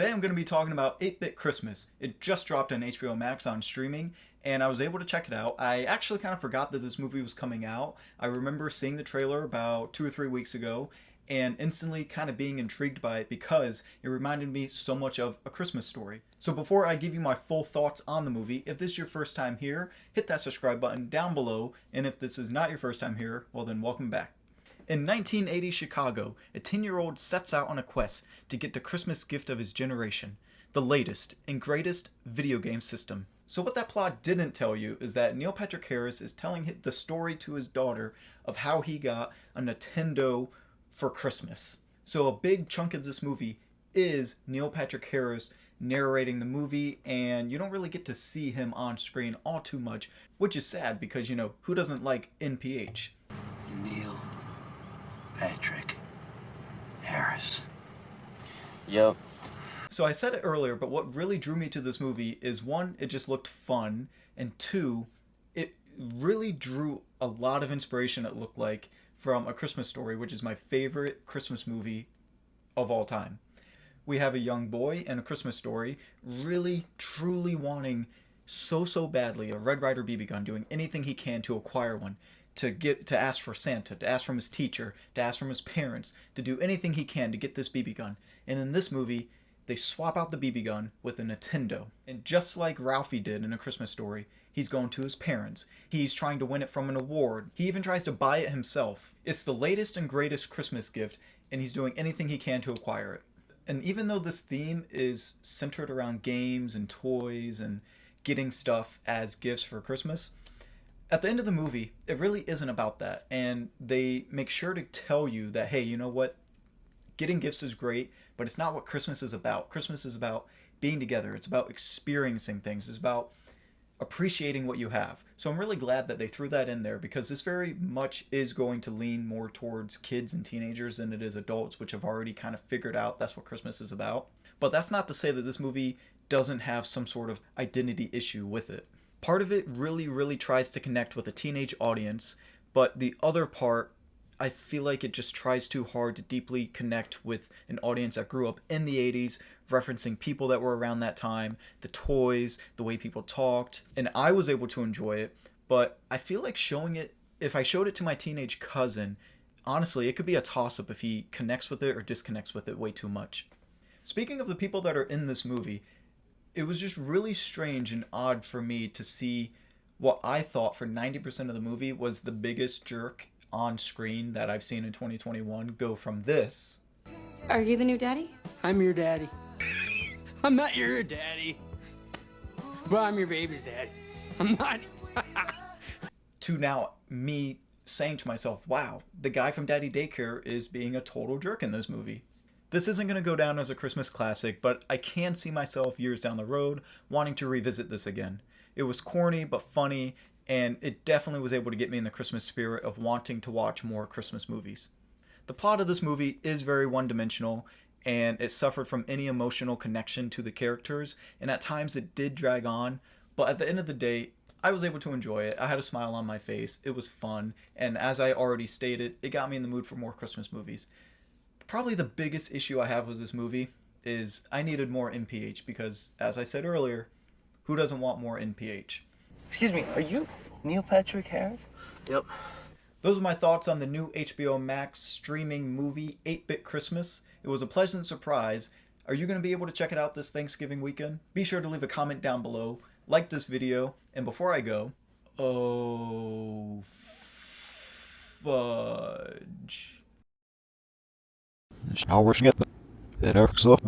Today I'm going to be talking about 8-Bit Christmas. It just dropped on HBO Max on streaming, and I was able to check it out. I actually kind of forgot that this movie was coming out. I remember seeing the trailer about 2 or 3 weeks ago and instantly kind of being intrigued by it because it reminded me so much of A Christmas Story. So before I give you my full thoughts on the movie, if this is your first time here, hit that subscribe button down below, and if this is not your first time here, well then welcome back. In 1980 Chicago, a 10-year-old sets out on a quest to get the Christmas gift of his generation, the latest and greatest video game system. So what that plot didn't tell you is that Neil Patrick Harris is telling the story to his daughter of how he got a Nintendo for Christmas. So a big chunk of this movie is Neil Patrick Harris narrating the movie, and you don't really get to see him on screen all too much, which is sad because, you know, who doesn't like NPH? Neil Patrick Harris. Yep. So I said it earlier, but what really drew me to this movie is one, it just looked fun, and two, it really drew a lot of inspiration, it looked like, from A Christmas Story, which is my favorite Christmas movie of all time. We have a young boy in A Christmas Story really, truly wanting so badly a Red Ryder BB gun, doing anything he can to acquire one, to ask for Santa, to ask from his teacher, to ask from his parents, to do anything he can to get this BB gun. And in this movie, they swap out the BB gun with a Nintendo. And just like Ralphie did in A Christmas Story, he's going to his parents. He's trying to win it from an award. He even tries to buy it himself. It's the latest and greatest Christmas gift, and he's doing anything he can to acquire it. And even though this theme is centered around games and toys and getting stuff as gifts for Christmas, at the end of the movie, it really isn't about that. And they make sure to tell you that, hey, you know what? Getting gifts is great, but it's not what Christmas is about. Christmas is about being together. It's about experiencing things. It's about appreciating what you have. So I'm really glad that they threw that in there, because this very much is going to lean more towards kids and teenagers than it is adults, which have already kind of figured out that's what Christmas is about. But that's not to say that this movie doesn't have some sort of identity issue with it. Part of it really tries to connect with a teenage audience, but the other part, I feel like it just tries too hard to deeply connect with an audience that grew up in the 80s, referencing people that were around that time, the toys, the way people talked, and I was able to enjoy it, but I feel like showing it, if I showed it to my teenage cousin, honestly, it could be a toss-up if he connects with it or disconnects with it way too much. Speaking of the people that are in this movie, it was just really strange and odd for me to see what I thought for 90% of the movie was the biggest jerk on screen that I've seen in 2021 go from this. Are you the new daddy? I'm your daddy. I'm not your daddy. But I'm your baby's daddy. I'm not. To now me saying to myself, wow, the guy from Daddy Daycare is being a total jerk in this movie. This isn't going to go down as a Christmas classic, but I can see myself years down the road wanting to revisit this again. It was corny but funny, and it definitely was able to get me in the Christmas spirit of wanting to watch more Christmas movies. The plot of this movie is very one-dimensional, and it suffered from any emotional connection to the characters, and at times it did drag on, but at the end of the day, I was able to enjoy it. I had a smile on my face, it was fun, and as I already stated, it got me in the mood for more Christmas movies. Probably the biggest issue I have with this movie is I needed more NPH because, as I said earlier, who doesn't want more NPH? Excuse me, are you Neil Patrick Harris? Yep. Those are my thoughts on the new HBO Max streaming movie, 8-Bit Christmas. It was a pleasant surprise. Are you going to be able to check it out this Thanksgiving weekend? Be sure to leave a comment down below, like this video, and before I go, oh fudge. Schauer schnippen. Der Erfolg